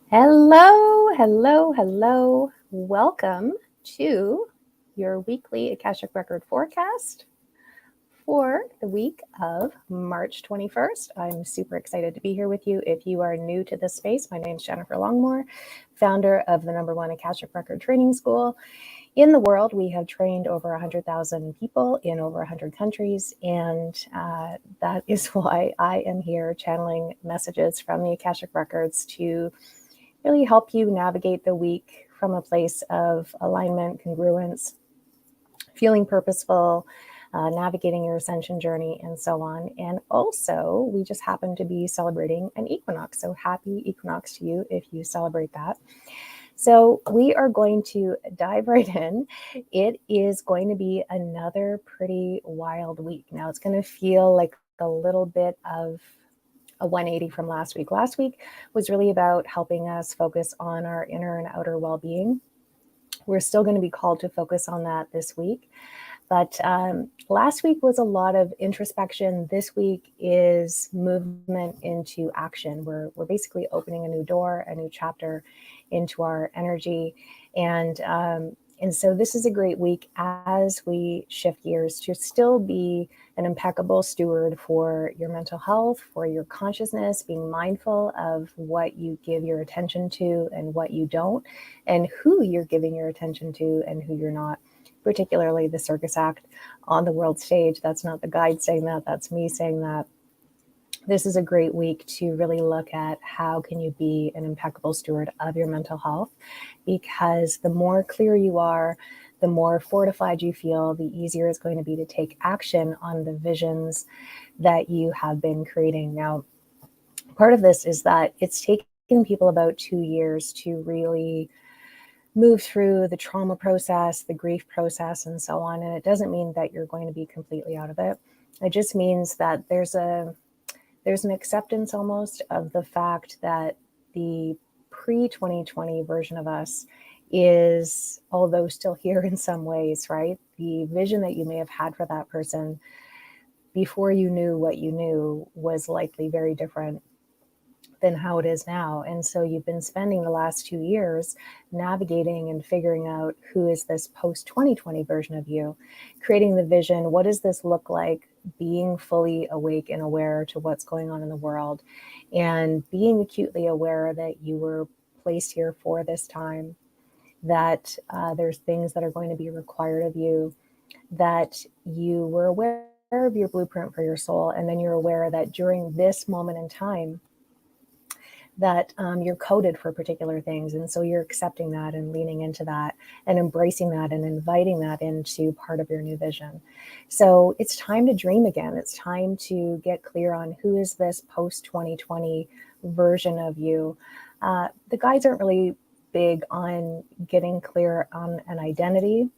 Hello, hello, hello. Welcome to your weekly Akashic Record forecast for the week of March 21st. I'm super excited to be here with you. If you are new to this space, my name is Jennifer Longmore, founder of the #1 Akashic Record Training School. In the world, we have trained over 100,000 people in over 100 countries, and that is why I am here channeling messages from the Akashic Records to really help you navigate the week from a place of alignment, congruence, feeling purposeful, navigating your ascension journey, and so on. And also, we just happen to be celebrating an equinox. So happy equinox to you if you celebrate that. So we are going to dive right in. It is going to be another pretty wild week. Now, it's going to feel like a little bit of a 180 from last week. Last week was really about helping us focus on our inner and outer well-being. We're still going to be called to focus on that this week. But last week was a lot of introspection. This week is movement into action. We're basically opening a new door, a new chapter into our energy. And so this is a great week as we shift gears to still be an impeccable steward for your mental health, for your consciousness, being mindful of what you give your attention to and what you don't, and who you're giving your attention to and who you're not, particularly the circus act on the world stage. That's not the guide saying that, that's me saying that. This is a great week to really look at how can you be an impeccable steward of your mental health, because the more clear you are, the more fortified you feel, the easier it's going to be to take action on the visions that you have been creating. Now, part of this is that it's taken people about 2 years to really move through the trauma process, the grief process, and so on. And it doesn't mean that you're going to be completely out of it. It just means that there's an acceptance almost of the fact that the pre-2020 version of us is, although still here in some ways, right? The vision that you may have had for that person before you knew what you knew was likely very different than how it is now. And so you've been spending the last 2 years navigating and figuring out who is this post 2020 version of you, creating the vision. What does this look like? Being fully awake and aware to what's going on in the world, and being acutely aware that you were placed here for this time, that there's things that are going to be required of you, that you were aware of your blueprint for your soul, and then you're aware that during this moment in time, that you're coded for particular things. And so you're accepting that and leaning into that and embracing that and inviting that into part of your new vision. So it's time to dream again. It's time to get clear on who is this post 2020 version of you. The guides aren't really big on getting clear on an identity,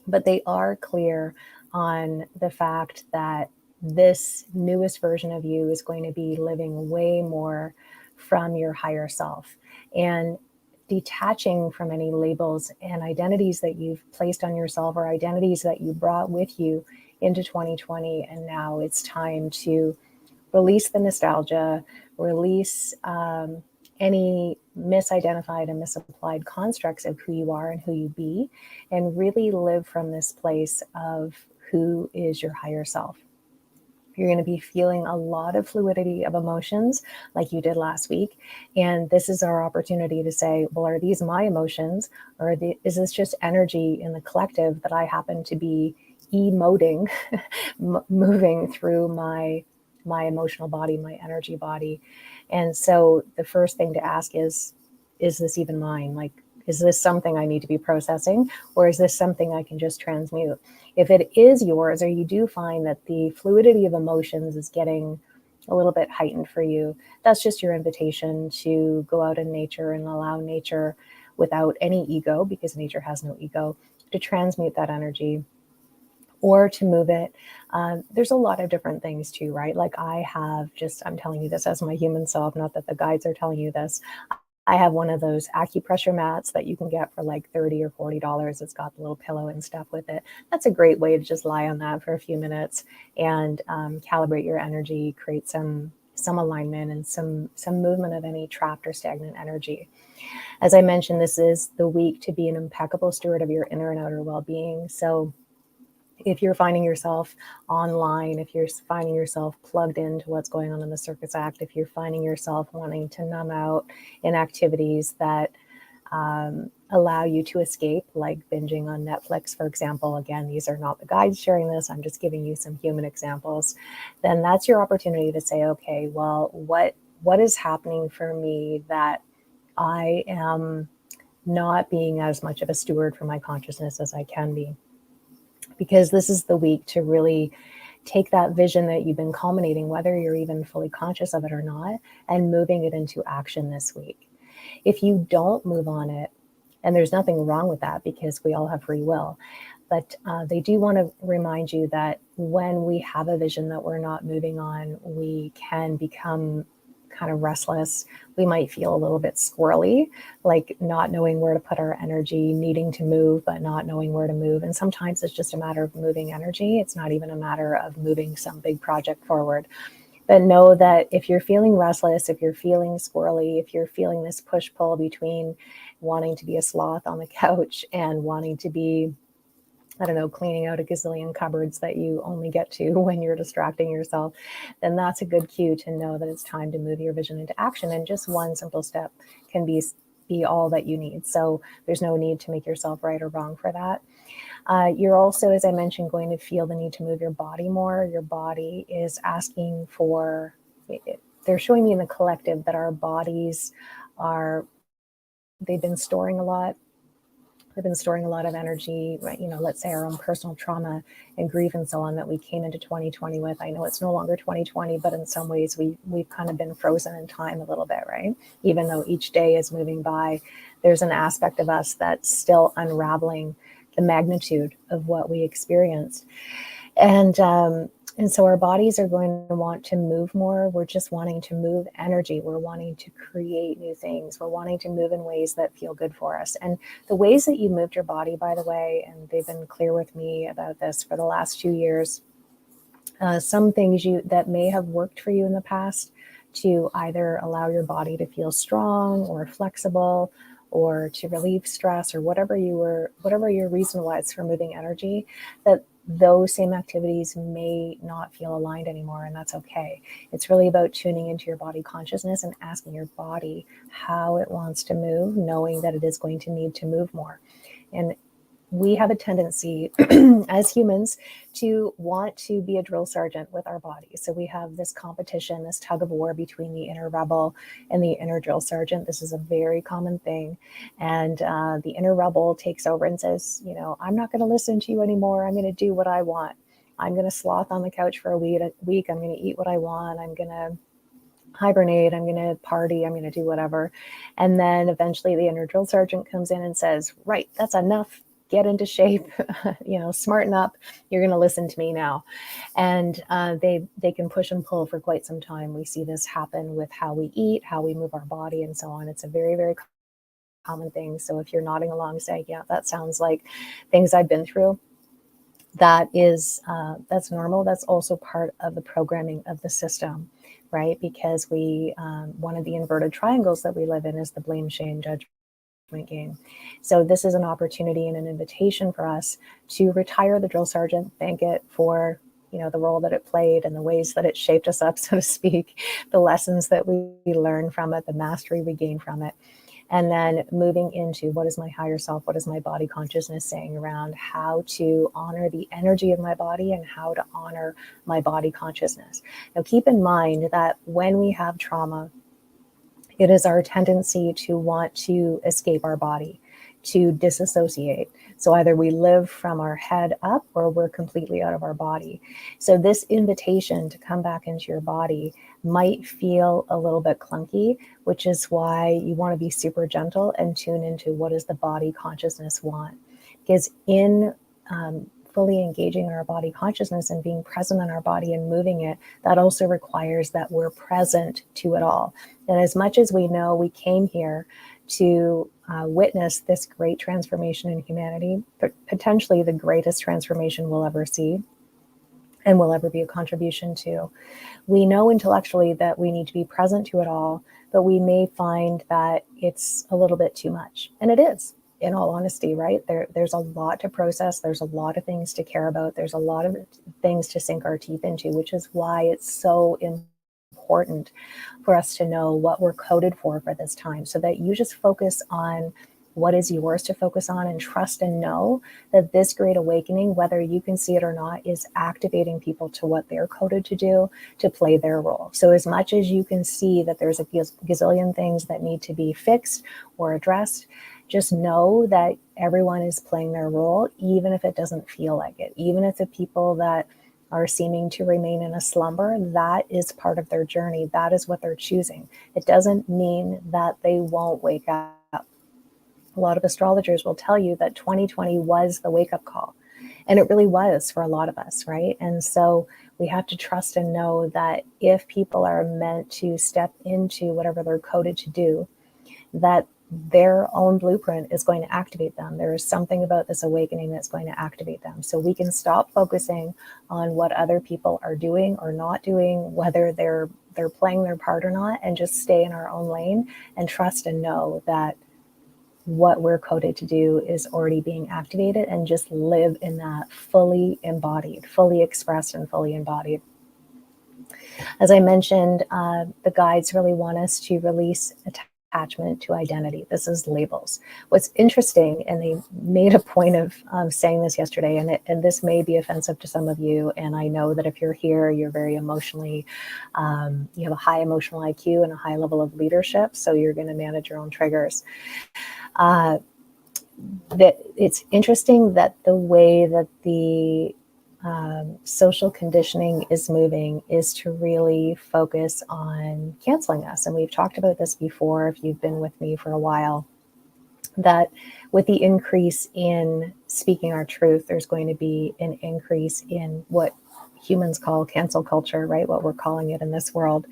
but they are clear on the fact that this newest version of you is going to be living way more from your higher self and detaching from any labels and identities that you've placed on yourself or identities that you brought with you into 2020. And now it's time to release the nostalgia, release any misidentified and misapplied constructs of who you are and who you be, and really live from this place of who is your higher self. You're going to be feeling a lot of fluidity of emotions like you did last week. And this is our opportunity to say, well, are these my emotions, or is this just energy in the collective that I happen to be emoting, moving through my emotional body, my energy body? And so the first thing to ask is this even mine? Like, is this something I need to be processing, or is this something I can just transmute? If it is yours, or you do find that the fluidity of emotions is getting a little bit heightened for you, that's just your invitation to go out in nature and allow nature, without any ego, because nature has no ego, to transmute that energy or to move it. There's a lot of different things too, right? Like I'm telling you this as my human self, not that the guides are telling you this. I have one of those acupressure mats that you can get for like $30 or $40. It's got the little pillow and stuff with it. That's a great way to just lie on that for a few minutes and calibrate your energy, create some some alignment and some movement of any trapped or stagnant energy. As I mentioned, this is the week to be an impeccable steward of your inner and outer well-being. So if you're finding yourself online, if you're finding yourself plugged into what's going on in the Circus Act, if you're finding yourself wanting to numb out in activities that allow you to escape, like binging on Netflix, for example, again, these are not the guides sharing this, I'm just giving you some human examples, then that's your opportunity to say, okay, well, what is happening for me that I am not being as much of a steward for my consciousness as I can be? Because this is the week to really take that vision that you've been culminating, whether you're even fully conscious of it or not, and moving it into action this week. If you don't move on it, and there's nothing wrong with that because we all have free will, but they do want to remind you that when we have a vision that we're not moving on, we can become kind of restless. We might feel a little bit squirrely, like not knowing where to put our energy, needing to move, but not knowing where to move. And sometimes it's just a matter of moving energy. It's not even a matter of moving some big project forward. But know that if you're feeling restless, if you're feeling squirrely, if you're feeling this push-pull between wanting to be a sloth on the couch and wanting to be, I don't know, cleaning out a gazillion cupboards that you only get to when you're distracting yourself, then that's a good cue to know that it's time to move your vision into action. And just one simple step can be all that you need. So there's no need to make yourself right or wrong for that. You're also, as I mentioned, going to feel the need to move your body more. Your body is asking for, they're showing me in the collective that our bodies they've been storing a lot. We've been storing a lot of energy, right? Let's say our own personal trauma and grief and so on that we came into 2020 with. I know it's no longer 2020, but in some ways we've kind of been frozen in time a little bit, right? Even though each day is moving by, there's an aspect of us that's still unraveling the magnitude of what we experienced. And so our bodies are going to want to move more. We're just wanting to move energy. We're wanting to create new things. We're wanting to move in ways that feel good for us. And the ways that you moved your body, by the way, and they've been clear with me about this for the last 2 years, some things that may have worked for you in the past to either allow your body to feel strong or flexible or to relieve stress or whatever your reason was for moving energy, that those same activities may not feel aligned anymore, and that's okay. It's really about tuning into your body consciousness and asking your body how it wants to move, knowing that it is going to need to move more. And we have a tendency as humans to want to be a drill sergeant with our bodies. So we have this competition, this tug of war between the inner rebel and the inner drill sergeant. This is a very common thing. And the inner rebel takes over and says, I'm not going to listen to you anymore. I'm going to do what I want. I'm going to sloth on the couch for a week. I'm going to eat what I want. I'm going to hibernate. I'm going to party. I'm going to do whatever. And then eventually the inner drill sergeant comes in and says, right, that's enough. Get into shape, smarten up. You're going to listen to me now. And they can push and pull for quite some time. We see this happen with how we eat, how we move our body, and so on. It's a very, very common thing. So if you're nodding along saying, yeah, that sounds like things I've been through, that's normal. That's also part of the programming of the system, right? Because one of the inverted triangles that we live in is the blame, shame, judgment game. So this is an opportunity and an invitation for us to retire the drill sergeant, thank it for the role that it played and the ways that it shaped us up, so to speak, the lessons that we learned from it, the mastery we gained from it. And then moving into what is my higher self, what is my body consciousness saying around how to honor the energy of my body and how to honor my body consciousness. Now keep in mind that when we have trauma, it is our tendency to want to escape our body, to disassociate. So either we live from our head up or we're completely out of our body. So this invitation to come back into your body might feel a little bit clunky, which is why you want to be super gentle and tune into what does the body consciousness want. Because in fully engaging in our body consciousness and being present in our body and moving it, that also requires that we're present to it all. And as much as we know we came here to witness this great transformation in humanity, but potentially the greatest transformation we'll ever see, and will ever be a contribution to. We know intellectually that we need to be present to it all, but we may find that it's a little bit too much. And it is, in all honesty, right? There's a lot to process. There's a lot of things to care about. There's a lot of things to sink our teeth into, which is why it's so important for us to know what we're coded for this time, so that you just focus on what is yours to focus on and trust and know that this great awakening, whether you can see it or not, is activating people to what they're coded to do, to play their role. So as much as you can see that there's a gazillion things that need to be fixed or addressed, just know that everyone is playing their role, even if it doesn't feel like it. Even if the people that are seeming to remain in a slumber, that is part of their journey. That is what they're choosing. It doesn't mean that they won't wake up. A lot of astrologers will tell you that 2020 was the wake-up call. And it really was for a lot of us, right? And so we have to trust and know that if people are meant to step into whatever they're coded to do, that their own blueprint is going to activate them. There is something about this awakening that's going to activate them. So we can stop focusing on what other people are doing or not doing, whether they're playing their part or not, and just stay in our own lane and trust and know that what we're coded to do is already being activated, and just live in that fully embodied, fully expressed, and fully embodied. As I mentioned, the guides really want us to release attachment to identity. This is labels. What's interesting, and they made a point of saying this yesterday, and this may be offensive to some of you, and I know that if you're here, you're very emotionally, you have a high emotional IQ and a high level of leadership, so you're going to manage your own triggers. That it's interesting that the way that the social conditioning is moving is to really focus on canceling us. And we've talked about this before, if you've been with me for a while, that with the increase in speaking our truth, there's going to be an increase in what humans call cancel culture, right? What we're calling it in this world,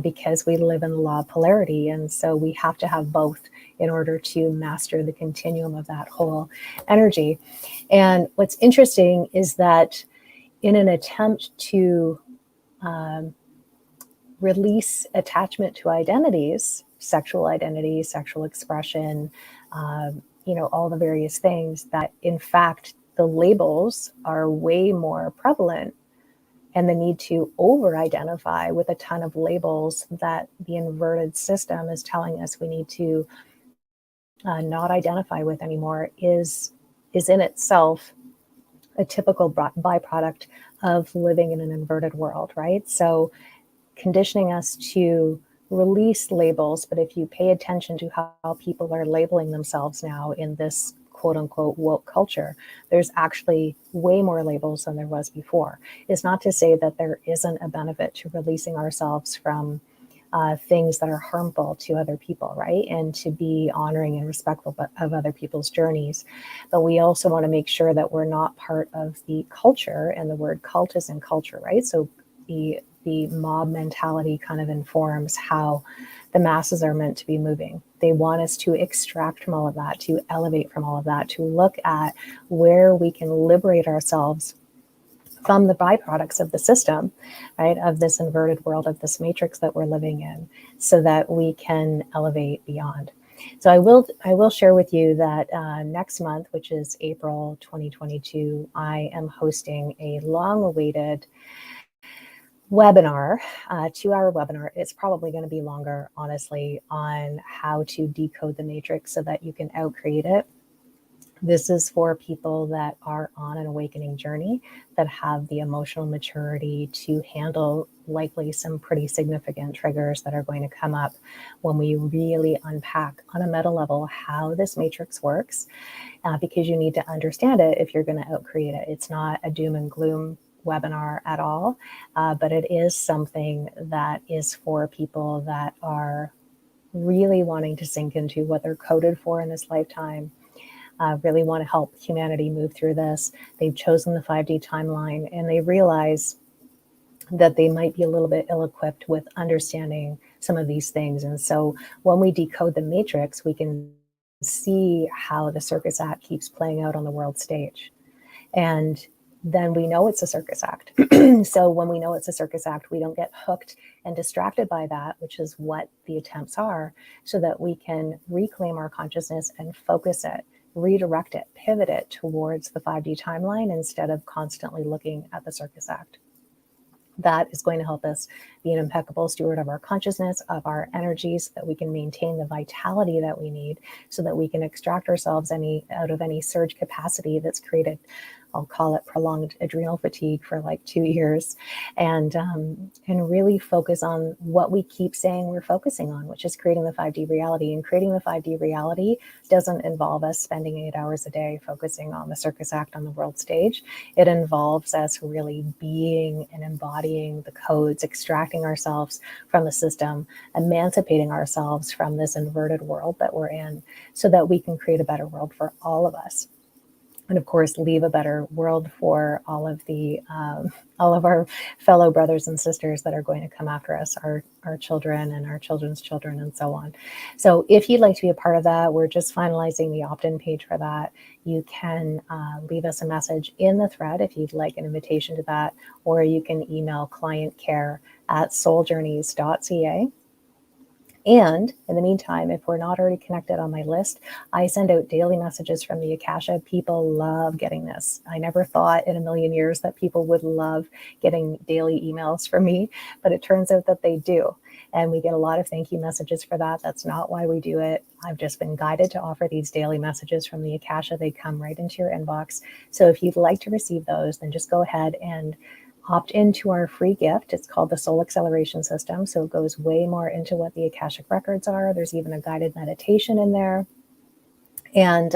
because we live in the law of polarity. And so we have to have both in order to master the continuum of that whole energy. And what's interesting is that in an attempt to release attachment to identities, sexual identity, sexual expression, all the various things, that in fact, the labels are way more prevalent, and the need to over-identify with a ton of labels that the inverted system is telling us we need to not identify with anymore is in itself a typical byproduct of living in an inverted world, right? So conditioning us to release labels, but if you pay attention to how people are labeling themselves now in this quote unquote woke culture, there's actually way more labels than there was before. It's not to say that there isn't a benefit to releasing ourselves from things that are harmful to other people, right? And to be honoring and respectful of other people's journeys. But we also want to make sure that we're not part of the culture, and the word cult is in culture, right? So the mob mentality kind of informs how the masses are meant to be moving. They want us to extract from all of that, to elevate from all of that, to look at where we can liberate ourselves from the byproducts of the system, right, of this inverted world, of this matrix that we're living in, so that we can elevate beyond. So I will share with you that next month, which is April 2022, I am hosting a long-awaited webinar, 2-hour webinar. It's probably going to be longer, honestly, on how to decode the matrix so that you can outcreate it. This is for people that are on an awakening journey, that have the emotional maturity to handle likely some pretty significant triggers that are going to come up when we really unpack on a meta level how this matrix works, because you need to understand it if you're going to outcreate it. It's not a doom and gloom webinar at all, but it is something that is for people that are really wanting to sink into what they're coded for in this lifetime. Really want to help humanity move through this. They've chosen the 5D timeline, and they realize that they might be a little bit ill-equipped with understanding some of these things. And so when we decode the matrix, we can see how the circus act keeps playing out on the world stage. And then we know it's a circus act. So when we know it's a circus act, we don't get hooked and distracted by that, which is what the attempts are, so that we can reclaim our consciousness and focus it, redirect it, pivot it towards the 5D timeline instead of constantly looking at the circus act. That is going to help us be an impeccable steward of our consciousness, of our energies, so that we can maintain the vitality that we need, so that we can extract ourselves out of any surge capacity that's created. I'll call it prolonged adrenal fatigue for like 2 years, and really focus on what we keep saying we're focusing on, which is creating the 5D reality. And creating the 5D reality doesn't involve us spending 8 hours a day focusing on the circus act on the world stage. It involves us really being and embodying the codes, extracting ourselves from the system, emancipating ourselves from this inverted world that we're in, so that we can create a better world for all of us. And of course, leave a better world for all of our fellow brothers and sisters that are going to come after us, our children and our children's children, and so on. So if you'd like to be a part of that, we're just finalizing the opt-in page for that. You can leave us a message in the thread if you'd like an invitation to that, or you can email clientcare@souljourneys.ca. And in the meantime, if we're not already connected on my list, I send out daily messages from the Akasha. People love getting this. I never thought in a million years that people would love getting daily emails from me, but it turns out that they do. And we get a lot of thank you messages for that. That's not why we do it. I've just been guided to offer these daily messages from the Akasha. They come right into your inbox. So if you'd like to receive those, then just go ahead and opt into our free gift. It's called the Soul Acceleration System. So it goes way more into what the Akashic Records are. There's even a guided meditation in there. And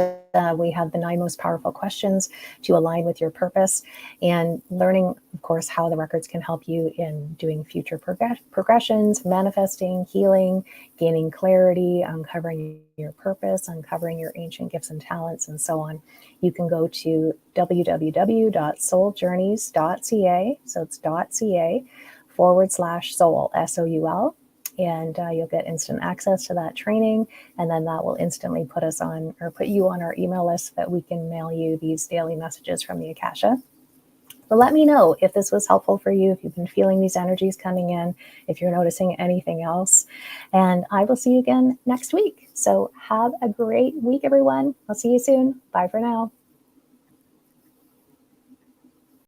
we have the 9 most powerful questions to align with your purpose, and learning, of course, how the records can help you in doing future progressions, manifesting, healing, gaining clarity, uncovering your purpose, uncovering your ancient gifts and talents, and so on. You can go to www.souljourneys.ca. So it's .ca/soul, SOUL. And you'll get instant access to that training, and then that will instantly put you on our email list so that we can mail you these daily messages from the Akasha. But let me know if this was helpful for you, if you've been feeling these energies coming in, if you're noticing anything else. And I will see you again next week. So have a great week, everyone. I'll see you soon. Bye for now.